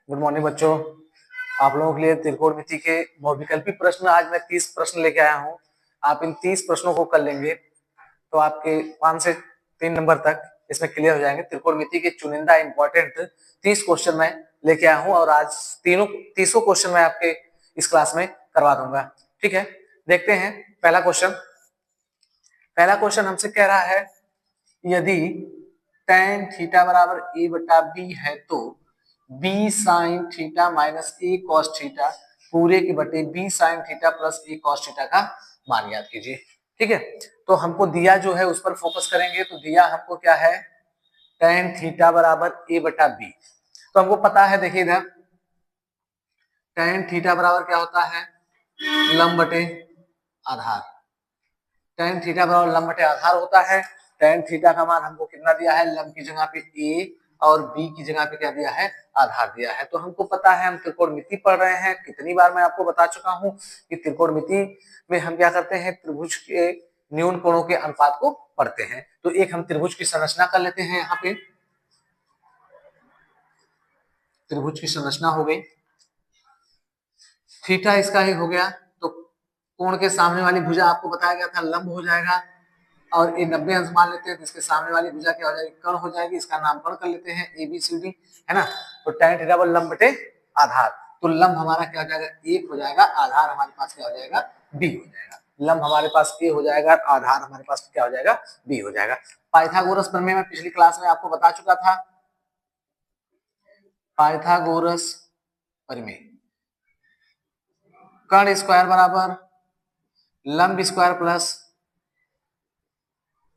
Good morning बच्चों। आप लोगों के लिए त्रिकोणमिति के बहुविकल्पी प्रश्न आज मैं 30 प्रश्न लेके आया हूँ। आप इन 30 प्रश्नों को कर लेंगे तो आपके 5 से 3 नंबर तक इसमें क्लियर हो जाएंगे। त्रिकोणमिति के चुनिंदा इंपॉर्टेंट 30 क्वेश्चन मैं लेके आया हूँ और आज 30 क्वेश्चन मैं आपके इस क्लास में करवा दूंगा। ठीक है, देखते हैं पहला क्वेश्चन हमसे कह रहा है यदि tan थीटा बराबर a बटा b है तो b sine theta minus a cos theta पूरे के बटे b sine theta plus a cos theta का मान याद कीजिए। ठीक है, तो हमको दिया जो है उस पर फोकस करेंगे। तो दिया हमको क्या है, tan थीटा बराबर a बटा b। तो हमको पता है, देखिए इधर tan थीटा बराबर क्या होता है, लंब बटे आधार। tan थीटा बराबर लंब बटे आधार होता है। tan थीटा का मान हमको कितना दिया है, लंब की जगह पे a और b की जगह पे क्या दिया है, आधार दिया है। तो हमको पता है, हम त्रिकोणमिति पढ़ रहे हैं। कितनी बार मैं आपको बता चुका हूं कि त्रिकोणमिति में हम क्या करते हैं, त्रिभुज के न्यून कोणों के अनुपात को पढ़ते हैं। तो एक हम त्रिभुज की संरचना कर लेते हैं। यहाँ पे त्रिभुज की संरचना हो गई, थीटा इसका ही हो गया। तो कोण के सामने वाली भुजा आपको बताया गया था लंब हो जाएगा और ये 90 अंश मान लेते हैं। तो इसके सामने वाली भुजा क्या हो जाएगी, कर्ण हो जाएगी। इसका नामकरण कर लेते हैं ABCD, है ना। तो tan थीटा बराबर लंब बटे आधार। तो लंब हमारा क्या हो जाएगा, 1 हो जाएगा। आधार हमारे पास क्या हो जाएगा, B हो जाएगा। लंब हमारे पास A हो जाएगा, आधार हमारे पास क्या हो जाएगा, B हो जाएगा। पाइथागोरस प्रमेय में पिछली क्लास में आपको बता चुका था। पाइथागोरस प्रमेय, कर्ण स्क्वायर बराबर लंब स्क्वायर प्लस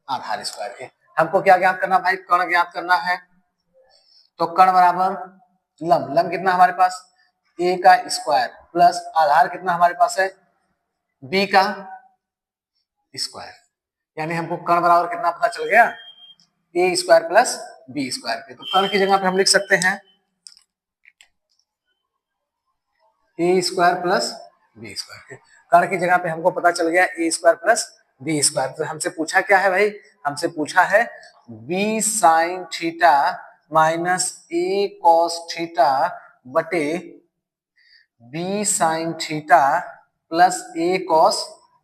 आधार स्क्वायर के। हमको क्या ज्ञात करना भाई, कर्ण ज्ञात करना है। तो कर्ण बराबर लंब, लंब कितना हमारे पास, a का स्क्वायर प्लस आधार कितना हमारे पास है, b का स्क्वायर। यानी हमको कर्ण बराबर कितना पता चल गया, a square plus b square के। तो कर्ण की जगह पे हम लिख सकते हैं a square plus b square के। कर्ण की जगह पे हमको पता चल गया a square plus b square. तो हमसे पूछा क्या है भाई, हमसे पूछा है b sine theta minus a cos theta बटे b sine theta plus a cos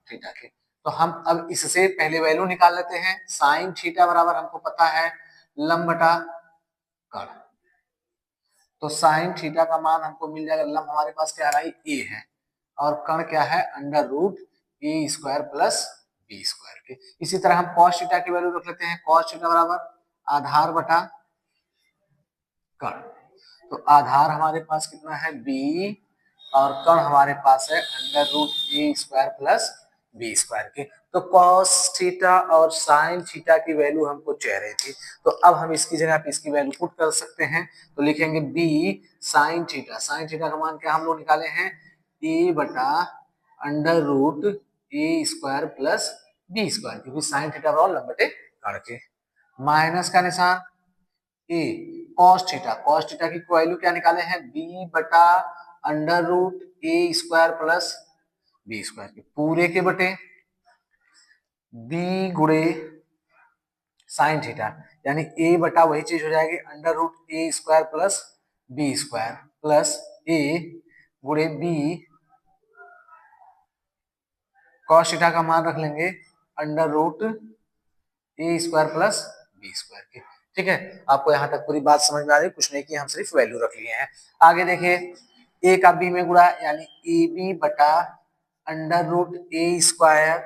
theta के। तो हम अब इससे पहले वैल्यू निकाल लेते हैं। साइन थीटा बराबर हमको पता है लंब बटा कर्ण। तो साइन थीटा का मान हमको मिल जाएगा, लंब हमारे पास क्या है, a है, और कर्ण क्या है, under root a square plus b square के। इसी तरह हम cos थीटा की वैल्यू रख लेते हैं। cos थीटा बराबर आधार बटा कर्ण। तो आधार हमारे पास कितना है, b, और कर्ण हमारे पास है under root a square plus b square के। तो cos थीटा और sin थीटा की वैल्यू हमको चाह रही थी। तो अब हम इसकी जगह पे इसकी वैल्यू पुट कर सकते हैं। तो लिखेंगे b sin theta. sin theta का मान क्या हम लोग निकाले हैं, a बटा under root a square plus b square, क्योंकि sin थीटा बराबर लंब बटे कर्ण के। माइनस का निशान a cos theta. cos theta की वैल्यू क्या निकाले हैं, b बटा under root a square plus b square के पूरे के बटे b गुणे साइन थीटा, यानी a बटा वही चीज हो जाएगी under root a square plus b square plus a गुणे b cos थीटा का मान रख लेंगे under root a square plus b square के। ठीक है, आपको यहाँ तक पूरी बात समझ में आ रही है, कुछ नहीं कि हम सिर्फ वैल्यू रख लिए हैं। आगे देखिए, a का b में गुणा, यानी ab बटा under root a square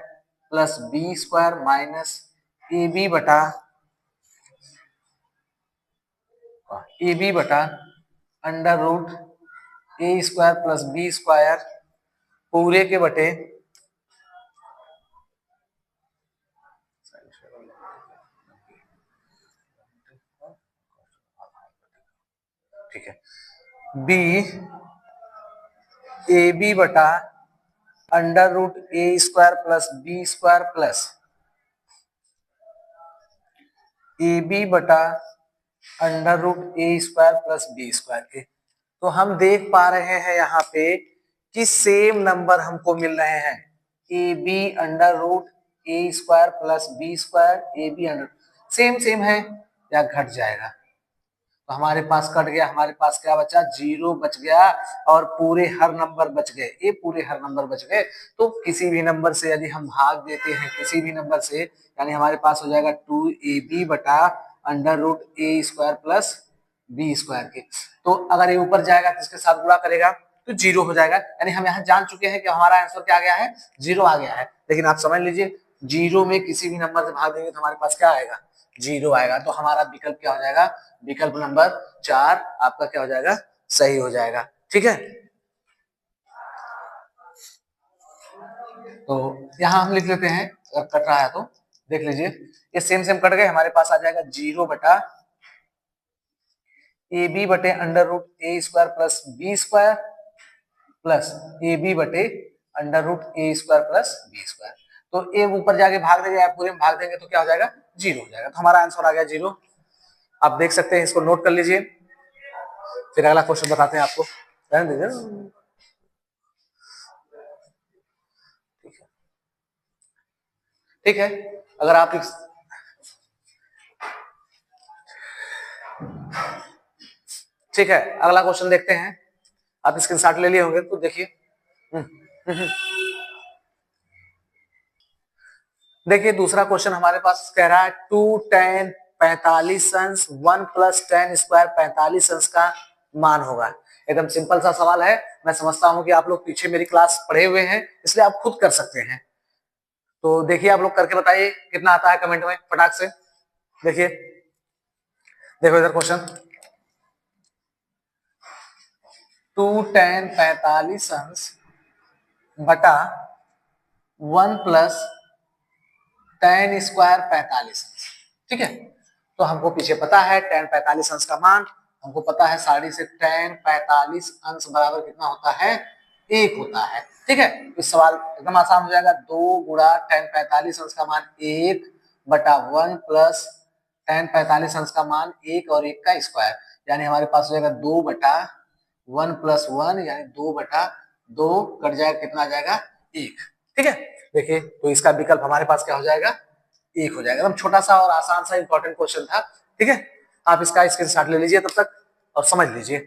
plus b square minus ab बटा under root a square plus b square पूरे के बटे ठीक है, b ए बी बटा under root A square plus B square plus A B बटा under root A square plus B square के। तो हम देख पा रहे हैं यहाँ पे कि सेम नंबर हमको मिल रहे हैं, A B under root A square plus B square, A B under same same है या घट जाएगा। तो हमारे पास कट गया, हमारे पास क्या बचा, 0 बच गया और पूरे हर नंबर बच गए, ये पूरे हर नंबर बच गए। तो किसी भी नंबर से यदि हम भाग देते हैं किसी भी नंबर से, यानी हमारे पास हो जाएगा 2ab बटा under root A square plus B square के। तो अगर ये ऊपर जाएगा तो इसके साथ गुणा करेगा तो 0 हो जाएगा, यानी हम यहाँ जान चुके हैं कि हमारा आंसर क्या आ गया है, 0 आ गया है। लेकिन आप समझ लीजिए 0 में किसी भी नंबर से भाग देंगे तो हमारे पास क्या आएगा, 0 आएगा। तो हमारा विकल्प क्या हो जाएगा, विकल्प नंबर 4 आपका क्या हो जाएगा, सही हो जाएगा। ठीक है, तो यहाँ हम लिख लेते हैं, अगर कट रहा है तो देख लीजिए, ये सेम सेम कट गए, हमारे पास आ जाएगा 0 बटा ए बी बटे under root A square plus B square plus A B बटे under root A square plus B square. तो ए ऊपर जाके भाग देंगे या पूरे में भाग देंगे तो क्या हो जाएगा, 0 हो जाएगा। तो हमारा आंसर आ गया 0। आप देख सकते हैं, इसको नोट कर लीजिए, फिर अगला क्वेश्चन बताते हैं आपको, ध्यान दीजिए। ठीक है, अगर आप ठीक है, अगला क्वेश्चन देखते हैं। आप स्क्रीनशॉट ले लिए होंगे तो देखिए। देखिए दूसरा क्वेश्चन हमारे पास कह रहा है 2 tan 45 अंश 1 प्लस tan स्क्वायर 45 अंश का मान होगा। एकदम सिंपल सा सवाल है, मैं समझता हूं कि आप लोग पीछे मेरी क्लास पढ़े हुए हैं, इसलिए आप खुद कर सकते हैं। तो देखिए आप लोग करके बताइए कितना आता है कमेंट में फटाक से। देखिए, देखो इधर क्वेश्चन, 2 tan 45 अंश बटा 1 प्लस tan स्क्वायर 45 अंश। ठीक है, तो हमको पीछे पता है tan 45 अंश का मान, हमको पता है साड़ी से tan 45 अंश बराबर कितना होता है, 1 होता है। ठीक है, इस सवाल एकदम आसान हो जाएगा, 2 गुणा tan 45 अंश का मान 1 बटा 1 प्लस tan 45 अंश का मान 1 और 1 का स्क्वायर, यानी हमारे पास हो जाएगा 2 बटा 1 प्लस 1, यानी 2 बटा 2 कट जाएगा, कितना आ जाएगा, 1। ठीक है, देखिए तो इसका विकल्प हमारे पास क्या हो जाएगा, 1 हो जाएगा। एकदम छोटा सा और आसान सा इंपॉर्टेंट क्वेश्चन था। ठीक है, आप इसका स्क्रीनशॉट ले लीजिए तब तक और समझ लीजिए।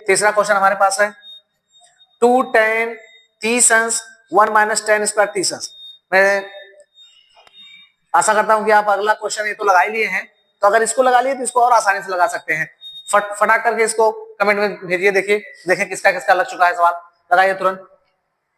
तीसरा क्वेश्चन हमारे पास है 2 tan 30 अंश 1 माइनस tan स्क्वायर 30 अंश। मैं आशा करता हूं कि आप अगला क्वेश्चन ये तो लगा ही लिए हैं, तो अगर इसको लगा लिए तो इसको और आसानी से लगा सकते हैं। फटाक करके इसको कमेंट में भेजिए, देखिए देखें किसका किसका लग चुका है सवाल, लगाइए तुरंत।